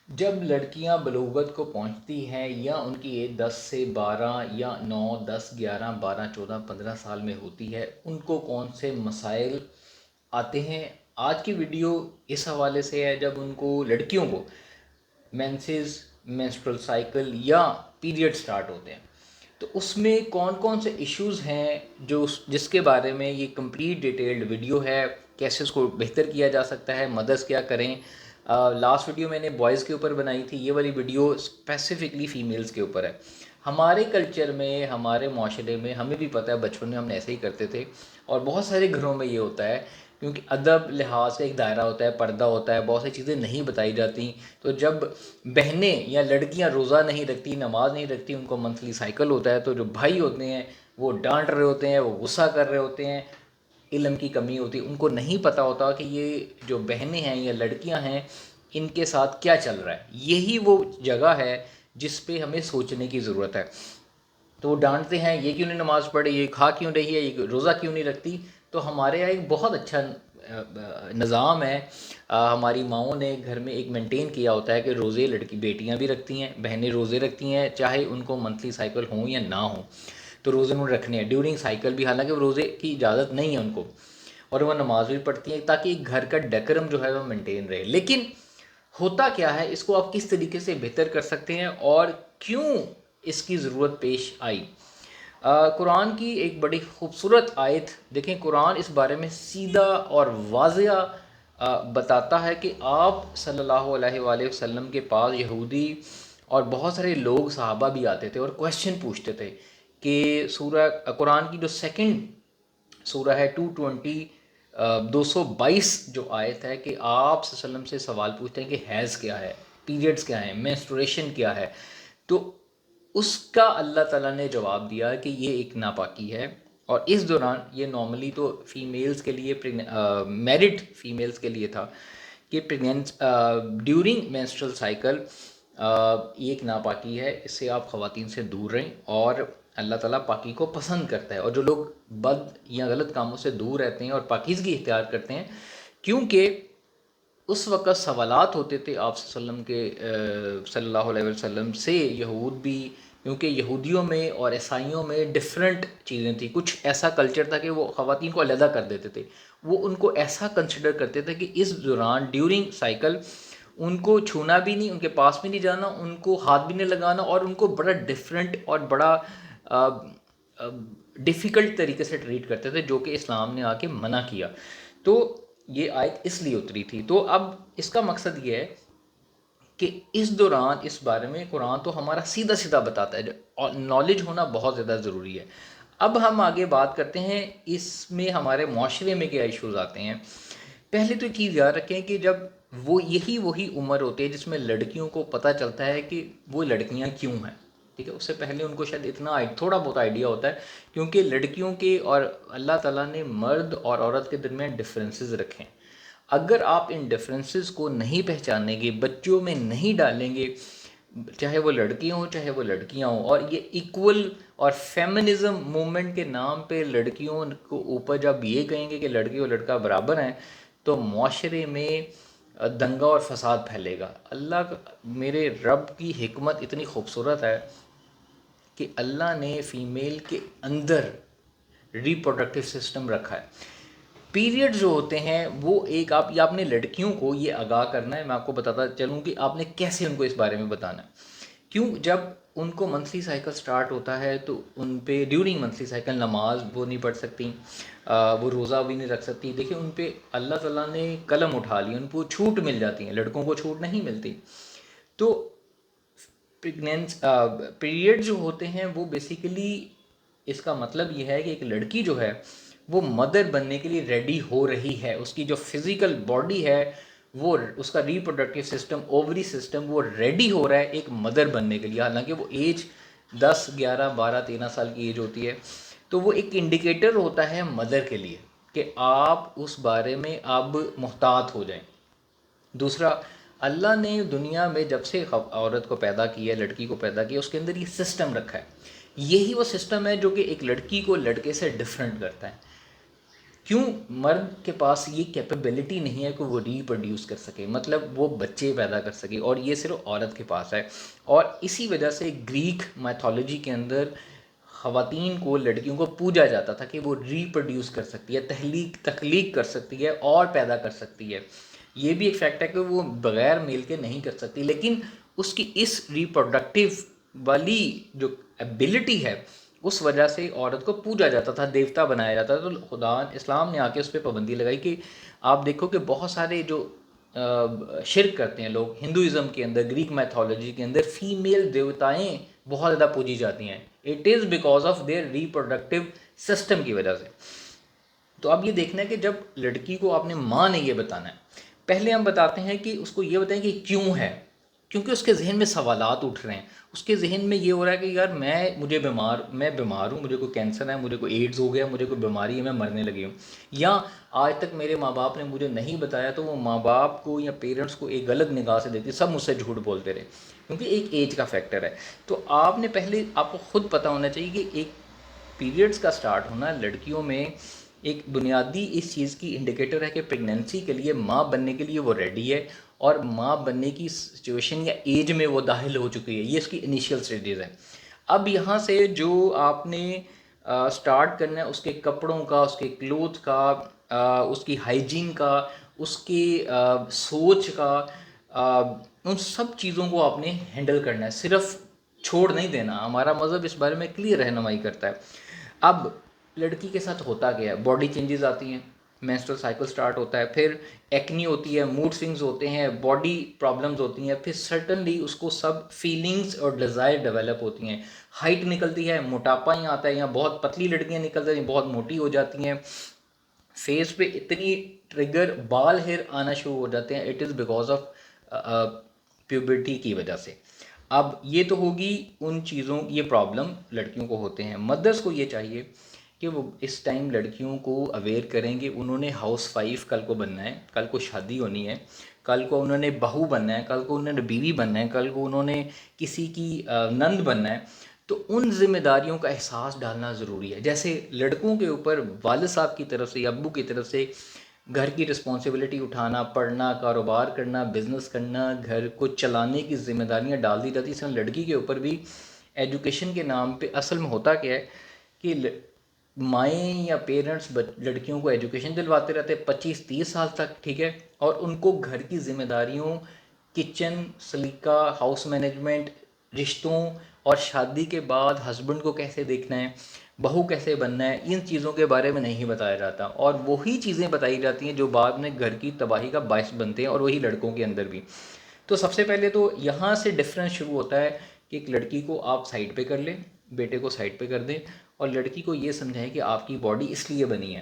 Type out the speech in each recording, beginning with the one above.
جب لڑکیاں بلوغت کو پہنچتی ہیں یا ان کی ایج 10 سے 12 یا 9 10 11 12 14 15 سال میں ہوتی ہے، ان کو کون سے مسائل آتے ہیں؟ آج کی ویڈیو اس حوالے سے ہے جب ان کو لڑکیوں کو مینسز، مینسٹرل سائیکل یا پیریڈ سٹارٹ ہوتے ہیں، تو اس میں کون کون سے ایشوز ہیں جس کے بارے میں یہ کمپلیٹ ڈیٹیلڈ ویڈیو ہے، کیسے اس کو بہتر کیا جا سکتا ہے، مدرس کیا کریں۔ لاسٹ ویڈیو میں نے بوائز کے اوپر بنائی تھی، یہ والی ویڈیو اسپیسیفکلی فیمیلز کے اوپر ہے۔ ہمارے کلچر میں، ہمارے معاشرے میں ہمیں بھی پتہ ہے، بچپن میں ہم ایسے ہی کرتے تھے اور بہت سارے گھروں میں یہ ہوتا ہے، کیونکہ ادب لحاظ کا ایک دائرہ ہوتا ہے، پردہ ہوتا ہے، بہت سی چیزیں نہیں بتائی جاتی۔ تو جب بہنیں یا لڑکیاں روزہ نہیں رکھتی، نماز نہیں رکھتی، ان کو منتھلی سائیکل ہوتا ہے، تو جو بھائی ہوتے ہیں وہ ڈانٹ رہے ہوتے ہیں، وہ غصہ کر رہے ہوتے ہیں، علم کی کمی ہوتی ہے، ان کو نہیں پتہ ہوتا کہ یہ جو بہنیں ہیں یا لڑکیاں ہیں ان کے ساتھ کیا چل رہا ہے۔ یہی وہ جگہ ہے جس پہ ہمیں سوچنے کی ضرورت ہے۔ تو وہ ڈانٹتے ہیں، یہ کیوں نہیں نماز پڑھے، یہ کھا کیوں رہی ہے، یہ روزہ کیوں نہیں رکھتی۔ تو ہمارے یہاں ایک بہت اچھا نظام ہے، ہماری ماؤں نے گھر میں ایک مینٹین کیا ہوتا ہے کہ روزے لڑکی بیٹیاں بھی رکھتی ہیں، بہنیں روزے رکھتی ہیں، چاہے ان کو منتھلی سائیکل ہوں یا نہ ہوں، تو روزے انہوں نے رکھنے ہیں ڈیورنگ سائیکل بھی، حالانکہ وہ روزے کی اجازت نہیں ہے ان کو، اور وہ نماز بھی پڑھتی ہیں تاکہ ایک گھر کا ڈیکورم جو ہے وہ مینٹین رہے۔ لیکن ہوتا کیا ہے، اس کو آپ کس طریقے سے بہتر کر سکتے ہیں اور کیوں اس کی ضرورت پیش آئی؟ قرآن کی ایک بڑی خوبصورت آیت دیکھیں، قرآن اس بارے میں سیدھا اور واضح بتاتا ہے کہ آپ صلی اللہ علیہ وآلہ وسلم کے پاس یہودی اور بہت سارے لوگ صحابہ بھی آتے تھے اور کویشچن پوچھتے تھے کہ سورہ قرآن کی جو سیکنڈ سورہ ہے 220 222 جو آیت ہے، کہ آپ صلی اللہ علیہ وسلم سے سوال پوچھتے ہیں کہ حیض کیا ہے، پیریڈز کیا ہیں، مینسٹریشن کیا ہے، تو اس کا اللہ تعالیٰ نے جواب دیا کہ یہ ایک ناپاکی ہے۔ اور اس دوران یہ نارملی تو فیمیلز کے لیے، میرڈ فیمیلز کے لیے تھا کہ ڈیورنگ مینسٹرل سائیکل یہ ایک ناپاکی ہے، اس سے آپ خواتین سے دور رہیں، اور اللہ تعالیٰ پاکی کو پسند کرتا ہے۔ اور جو لوگ بد یا غلط کاموں سے دور رہتے ہیں اور پاکیزگی اختیار کرتے ہیں، کیونکہ اس وقت سوالات ہوتے تھے آپ صلی اللہ علیہ وسلم کے صلی اللہ علیہ وسلم سے، یہود بھی، کیونکہ یہودیوں میں اور عیسائیوں میں ڈفرینٹ چیزیں تھیں، کچھ ایسا کلچر تھا کہ وہ خواتین کو علیحدہ کر دیتے تھے، وہ ان کو ایسا کنسیڈر کرتے تھے کہ اس دوران ڈیورنگ سائیکل ان کو چھونا بھی نہیں، ان کے پاس بھی نہیں جانا، ان کو ہاتھ بھی نہیں لگانا، اور ان کو بڑا ڈفرینٹ اور بڑا ڈیفیکلٹ طریقے سے ٹریٹ کرتے تھے، جو کہ اسلام نے آ کے منع کیا۔ تو یہ آیت اس لیے اتری تھی۔ تو اب اس کا مقصد یہ ہے کہ اس دوران اس بارے میں قرآن تو ہمارا سیدھا سیدھا بتاتا ہے، اور نالج ہونا بہت زیادہ ضروری ہے۔ اب ہم آگے بات کرتے ہیں اس میں ہمارے معاشرے میں کیا ایشوز آتے ہیں۔ پہلے تو ایک چیز یاد رکھیں کہ جب وہی عمر ہوتی ہے جس میں لڑکیوں کو پتہ چلتا ہے کہ وہ لڑکیاں کیوں ہیں، ٹھیک ہے، اس سے پہلے ان کو شاید اتنا تھوڑا بہت آئیڈیا ہوتا ہے، کیونکہ لڑکیوں کے اور اللہ تعالیٰ نے مرد اور عورت کے درمیان ڈفرینسز رکھے ہیں۔ اگر آپ ان ڈفرینسز کو نہیں پہچانیں گے، بچوں میں نہیں ڈالیں گے، چاہے وہ لڑکیاں ہوں چاہے وہ لڑکیاں ہوں، اور یہ ایکول اور فیمنزم موومنٹ کے نام پہ لڑکیوں کو اوپر جب یہ کہیں گے کہ لڑکی اور لڑکا برابر ہیں، تو معاشرے میں دنگا اور فساد پھیلے گا۔ میرے رب کی حکمت اتنی خوبصورت ہے کہ اللہ نے فیمیل کے اندر ریپروڈکٹیو سسٹم رکھا ہے۔ پیریڈ جو ہوتے ہیں وہ ایک آپ نے لڑکیوں کو یہ آگاہ کرنا ہے، میں آپ کو بتاتا چلوں کہ آپ نے کیسے ان کو اس بارے میں بتانا ہے۔ کیوں؟ جب ان کو منتھلی سائیکل سٹارٹ ہوتا ہے تو ان پہ ڈیورنگ منتھلی سائیکل نماز وہ نہیں پڑھ سکتی، وہ روزہ بھی نہیں رکھ سکتی۔ دیکھیں، ان پہ اللہ تعالیٰ نے قلم اٹھا لی، ان کو چھوٹ مل جاتی ہیں، لڑکوں کو چھوٹ نہیں ملتی۔ تو پیریڈ جو ہوتے ہیں وہ بیسیکلی اس کا مطلب یہ ہے کہ ایک لڑکی جو ہے وہ مدر بننے کے لیے ریڈی ہو رہی ہے، اس کی جو فزیکل باڈی ہے، وہ اس کا ریپروڈکٹیو سسٹم، اووری سسٹم، وہ ریڈی ہو رہا ہے ایک مدر بننے کے لیے، حالانکہ وہ ایج 10 11 12 13 سال کی ایج ہوتی ہے۔ تو وہ ایک انڈیکیٹر ہوتا ہے مدر کے لیے کہ آپ اس بارے میں اب محتاط ہو جائیں۔ دوسرا، اللہ نے دنیا میں جب سے عورت کو پیدا کیا، لڑکی کو پیدا کیا، اس کے اندر یہ سسٹم رکھا ہے۔ یہی وہ سسٹم ہے جو کہ ایک لڑکی کو لڑکے سے ڈفرینٹ کرتا ہے۔ کیوں مرد کے پاس یہ کیپیبلٹی نہیں ہے کہ وہ ریپروڈیوس کر سکے، مطلب وہ بچے پیدا کر سکے، اور یہ صرف عورت کے پاس ہے. اور اسی وجہ سے گریک میتھولوجی کے اندر خواتین کو، لڑکیوں کو پوجا جاتا تھا کہ وہ ریپروڈیوس کر سکتی ہے، تخلیق کر سکتی ہے اور پیدا کر سکتی ہے. یہ بھی ایک فیکٹ ہے کہ وہ بغیر میل کے نہیں کر سکتی، لیکن اس کی اس ریپروڈکٹیو والی جو ایبلٹی ہے اس وجہ سے عورت کو پوجا جاتا تھا، دیوتا بنایا جاتا تھا. تو خدا اسلام نے آ کے اس پہ پابندی لگائی کہ آپ دیکھو کہ بہت سارے جو شرک کرتے ہیں لوگ ہندوازم کے اندر، گریک میتھولوجی کے اندر فیمیل دیوتائیں بہت زیادہ پوجی جاتی ہیں. It is because of their reproductive system کی وجہ سے. تو اب یہ دیکھنا ہے کہ جب لڑکی کو آپ نے ماں نے یہ بتانا ہے، پہلے ہم بتاتے ہیں کہ اس کو یہ بتائیں کہ کیوں ہے، کیونکہ اس کے ذہن میں سوالات اٹھ رہے ہیں. اس کے ذہن میں یہ ہو رہا ہے کہ یار میں بیمار ہوں، مجھے کوئی کینسر ہے، مجھے کوئی ایڈز ہو گیا، مجھے کوئی بیماری ہے، میں مرنے لگی ہوں. یا آج تک میرے ماں باپ نے مجھے نہیں بتایا، تو وہ ماں باپ کو یا پیرنٹس کو ایک غلط نگاہ سے دیتی، سب مجھ سے جھوٹ بولتے رہے، کیونکہ ایک ایج کا فیکٹر ہے. تو آپ نے پہلے آپ کو خود پتہ ہونا چاہیے کہ ایک پیریڈز کا سٹارٹ ہونا لڑکیوں میں ایک بنیادی اس چیز کی انڈیکیٹر ہے کہ پریگنینسی کے لیے، ماں بننے کے لیے وہ ریڈی ہے، اور ماں بننے کی سچویشن یا ایج میں وہ داخل ہو چکی ہے. یہ اس کی انیشیل سٹیجز ہیں. اب یہاں سے جو آپ نے سٹارٹ کرنا ہے اس کے کپڑوں کا، اس کے کلوتھ کا، اس کی ہائیجین کا، اس کی سوچ کا، ان سب چیزوں کو آپ نے ہینڈل کرنا ہے، صرف چھوڑ نہیں دینا. ہمارا مذہب اس بارے میں کلیئر رہنمائی کرتا ہے. اب لڑکی کے ساتھ ہوتا کیا ہے، باڈی چینجز آتی ہیں، مینسٹرل سائیکل سٹارٹ ہوتا ہے، پھر ایکنی ہوتی ہے، موڈ سوئنگز ہوتے ہیں، باڈی پرابلمز ہوتی ہیں، پھر سرٹنلی اس کو سب فیلنگز اور ڈیزائر ڈیولپ ہوتی ہیں. ہائٹ نکلتی ہے، موٹاپا ہی آتا ہے، یا بہت پتلی لڑکیاں نکل جاتی ہیں، بہت موٹی ہو جاتی ہیں. فیس پہ اتنی ٹریگر بال ہیئر آنا شروع ہو جاتے ہیں. It is because of puberty کی وجہ سے. اب یہ تو ہوگی ان چیزوں، یہ پرابلم لڑکیوں کو ہوتے ہیں. مدرس کو یہ چاہیے کہ وہ اس ٹائم لڑکیوں کو اویئر کریں کہ انہوں نے ہاؤس وائف کل کو بننا ہے، کل کو شادی ہونی ہے، کل کو انہوں نے بہو بننا ہے، کل کو انہوں نے بیوی بننا ہے، کل کو انہوں نے کسی کی نند بننا ہے. تو ان ذمہ داریوں کا احساس ڈالنا ضروری ہے. جیسے لڑکوں کے اوپر والد صاحب کی طرف سے یا ابو کی طرف سے گھر کی رسپانسبلٹی اٹھانا، پڑھنا، کاروبار کرنا، بزنس کرنا، گھر کو چلانے کی ذمہ داریاں ڈال دی جاتی ہیں، اس طرح لڑکی کے اوپر بھی ایجوکیشن کے نام پہ اصل میں ہوتا کیا ہے کہ مائیں یا پیرنٹس لڑکیوں کو ایجوکیشن دلواتے رہتے 25-30 سال تک، ٹھیک ہے، اور ان کو گھر کی ذمہ داریوں، کچن، سلیقہ، ہاؤس مینجمنٹ، رشتوں، اور شادی کے بعد ہسبینڈ کو کیسے دیکھنا ہے، بہو کیسے بننا ہے، ان چیزوں کے بارے میں نہیں بتایا جاتا. اور وہی چیزیں بتائی جاتی ہیں جو بعد میں گھر کی تباہی کا باعث بنتے ہیں، اور وہی لڑکوں کے اندر بھی. تو سب سے پہلے تو یہاں سے ڈفرینس شروع ہوتا ہے کہ ایک لڑکی کو آپ سائڈ پہ کر لیں، بیٹے کو سائڈ پہ کر دیں، اور لڑکی کو یہ سمجھائیں کہ آپ کی باڈی اس لیے بنی ہے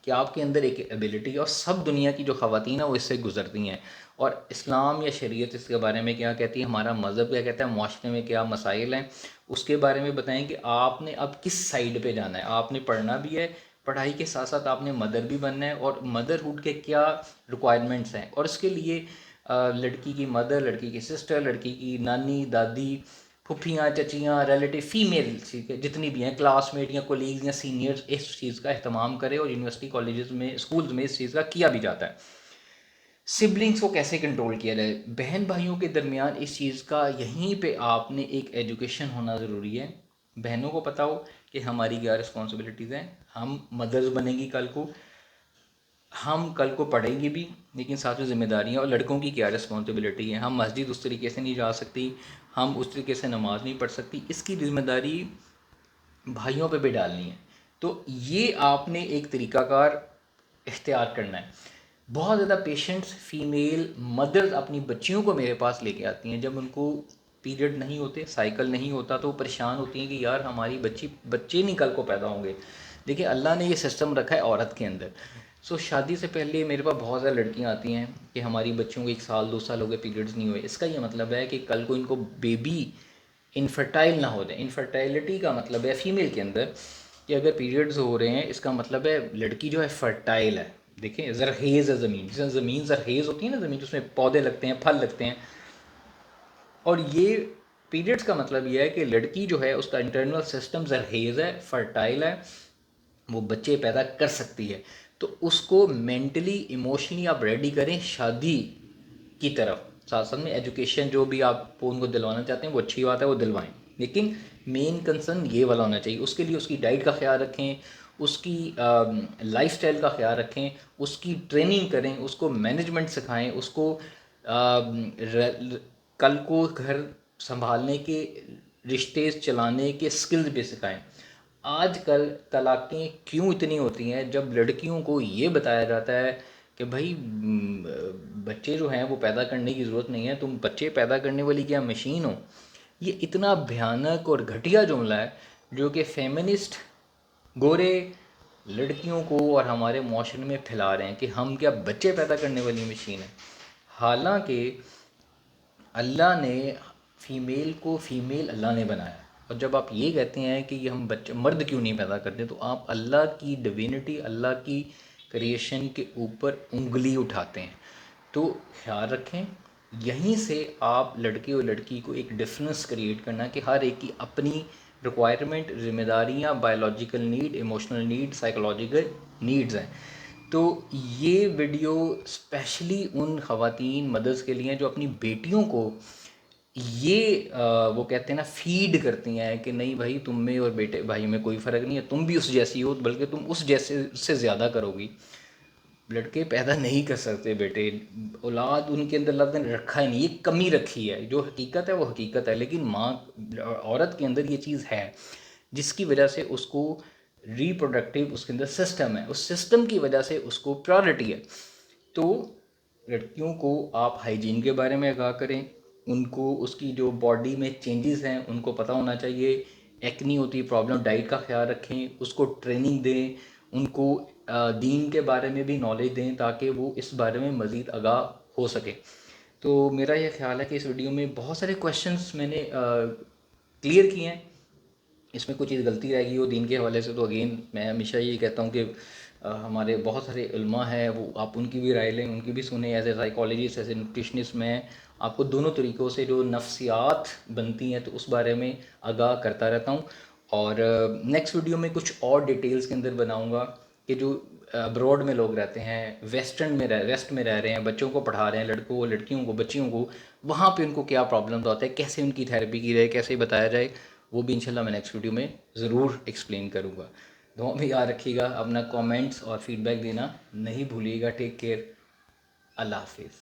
کہ آپ کے اندر ایک ایبلٹی ہے، اور سب دنیا کی جو خواتین ہیں وہ اس سے گزرتی ہیں. اور اسلام یا شریعت اس کے بارے میں کیا کہتی ہے، ہمارا مذہب کیا کہتا ہے، معاشرے میں کیا مسائل ہیں، اس کے بارے میں بتائیں کہ آپ نے اب کس سائڈ پہ جانا ہے. آپ نے پڑھنا بھی ہے، پڑھائی کے ساتھ ساتھ آپ نے مدر بھی بننا ہے، اور مدرہڈ کے کیا ریکوائرمنٹس ہیں. اور اس کے لیے لڑکی کی مدر، لڑکی کی سسٹر، لڑکی کی نانی، دادی، پھپھیاں، چچیاں، ریلیٹیو، فیمیل جتنی بھی ہیں، کلاس میٹ یا کولیگز یا سینئرز، اس چیز کا اہتمام کرے. اور یونیورسٹی، کالجز میں، اسکولز میں اس چیز کا کیا بھی جاتا ہے. سبلنگس کو کیسے کنٹرول کیا جائے، بہن بھائیوں کے درمیان اس چیز کا یہیں پہ آپ نے ایک ایجوکیشن ہونا ضروری ہے. بہنوں کو پتہ ہو کہ ہماری کیا رسپانسبلٹیز ہیں، ہم مدرز بنیں گی کل کو، ہم کل کو پڑھیں گی بھی، لیکن ساتھ میں ذمہ داریاں، اور لڑکوں کی کیا رسپانسبلٹی ہے. ہم مسجد اس طریقے سے نہیں جا سکتی، ہم اس طریقے سے نماز نہیں پڑھ سکتی، اس کی ذمہ داری بھائیوں پہ بھی ڈالنی ہے. تو یہ آپ نے ایک طریقہ کار اختیار کرنا ہے. بہت زیادہ پیشنٹس، فیمیل مدرز اپنی بچیوں کو میرے پاس لے کے آتی ہیں جب ان کو پیریڈ نہیں ہوتے، سائیکل نہیں ہوتا، تو وہ پریشان ہوتی ہیں کہ یار ہماری بچے نہیں کل کو پیدا ہوں گے. دیکھیں اللہ نے یہ سسٹم رکھا ہے عورت کے اندر. شادی سے پہلے میرے پاس بہت زیادہ لڑکیاں آتی ہیں کہ ہماری بچیوں کو 1 سال 2 سال ہو گئے، پیریڈز نہیں ہوئے. اس کا یہ مطلب ہے کہ کل کو ان کو بیبی انفرٹائل نہ ہو جائے. انفرٹائلٹی کا مطلب ہے فیمیل کے اندر کہ اگر پیریڈز ہو رہے ہیں، اس کا مطلب ہے لڑکی جو ہے فرٹائل ہے. دیکھیں زرخیز ہے زمین، جس میں زمین زرخیز ہوتی ہے نا، زمین جس میں پودے لگتے ہیں، پھل لگتے ہیں. اور یہ پیریڈز کا مطلب یہ ہے کہ لڑکی جو ہے اس کا انٹرنل سسٹم زرخیز ہے، فرٹائل ہے، وہ بچے پیدا کر سکتی ہے، تو اس کو مینٹلی ایموشنلی آپ ریڈی کریں شادی کی طرف. ساتھ ساتھ میں ایجوکیشن جو بھی آپ ان کو دلوانا چاہتے ہیں وہ اچھی بات ہے، وہ دلوائیں، لیکن مین کنسرن یہ والا ہونا چاہیے. اس کے لیے اس کی ڈائٹ کا خیال رکھیں، اس کی لائف سٹائل کا خیال رکھیں، اس کی ٹریننگ کریں، اس کو مینجمنٹ سکھائیں، اس کو کل کو گھر سنبھالنے کے، رشتے چلانے کے سکلز بھی سکھائیں. آج کل طلاقیں کیوں اتنی ہوتی ہیں؟ جب لڑکیوں کو یہ بتایا جاتا ہے کہ بھائی بچے جو ہیں وہ پیدا کرنے کی ضرورت نہیں ہے، تم بچے پیدا کرنے والی کیا مشین ہو. یہ اتنا بھیانک اور گھٹیا جملہ ہے جو کہ فیمنسٹ گورے لڑکیوں کو اور ہمارے معاشرے میں پھیلا رہے ہیں کہ ہم کیا بچے پیدا کرنے والی مشین ہیں. حالانکہ اللہ نے فیمیل کو فیمیل اللہ نے بنایا، اور جب آپ یہ کہتے ہیں کہ یہ ہم بچے مرد کیوں نہیں پیدا کرتے، تو آپ اللہ کی ڈوینٹی، اللہ کی کریشن کے اوپر انگلی اٹھاتے ہیں. تو خیال رکھیں، یہیں سے آپ لڑکے اور لڑکی کو ایک ڈفرینس کریٹ کرنا کہ ہر ایک کی اپنی ریکوائرمنٹ، ذمہ داریاں، biological need, emotional need, psychological needs ہیں. تو یہ ویڈیو اسپیشلی ان خواتین مدرس کے لیے ہیں جو اپنی بیٹیوں کو یہ وہ کہتے ہیں نا فیڈ کرتی ہیں کہ نہیں بھائی تم میں اور بیٹے بھائی میں کوئی فرق نہیں ہے، تم بھی اس جیسی ہو، بلکہ تم اس جیسے سے زیادہ کرو گی. لڑکے پیدا نہیں کر سکتے بیٹے، اولاد ان کے اندر اللہ نے رکھا ہی نہیں، یہ کمی رکھی ہے. جو حقیقت ہے وہ حقیقت ہے، لیکن ماں عورت کے اندر یہ چیز ہے جس کی وجہ سے اس کو ریپروڈکٹیو اس کے اندر سسٹم ہے، اس سسٹم کی وجہ سے اس کو پرائورٹی ہے. تو لڑکیوں کو آپ ہائیجین کے بارے میں آگاہ کریں، ان کو اس کی جو باڈی میں چینجز ہیں ان کو پتہ ہونا چاہیے. ایکنی ہوتی پرابلم، ڈائٹ کا خیال رکھیں، اس کو ٹریننگ دیں، ان کو دین کے بارے میں بھی نالج دیں تاکہ وہ اس بارے میں مزید آگاہ ہو سکے. تو میرا یہ خیال ہے کہ اس ویڈیو میں بہت سارے کویشچنس میں نے کلیئر کیے ہیں. اس میں کوئی چیز غلطی رہ گئی ہو دین کے حوالے سے تو اگین میں ہمیشہ یہ کہتا ہوں کہ ہمارے بہت سارے علماء ہیں، وہ آپ ان کی بھی رائے لیں، ان کی بھی سنیں. As a psychologist, as a nutritionist, میں آپ کو دونوں طریقوں سے جو نفسیات بنتی ہیں تو اس بارے میں آگاہ کرتا رہتا ہوں. اور نیکسٹ ویڈیو میں کچھ اور ڈیٹیلز کے اندر بناؤں گا کہ جو ابراڈ میں لوگ رہتے ہیں، ویسٹ میں رہ رہے ہیں، بچوں کو پڑھا رہے ہیں، لڑکوں لڑکیوں کو، بچیوں کو، وہاں پہ ان کو کیا پرابلمز ہوتا ہے، کیسے ان کی تھیراپی کی جائے، کیسے بتایا جائے، وہ بھی انشاءاللہ میں نیکسٹ ویڈیو میں ضرور ایکسپلین کروں گا. دعا میں یاد رکھیے گا، اپنا کامنٹس اور فیڈ بیک دینا نہیں بھولیے گا. ٹیک کیئر، اللہ حافظ.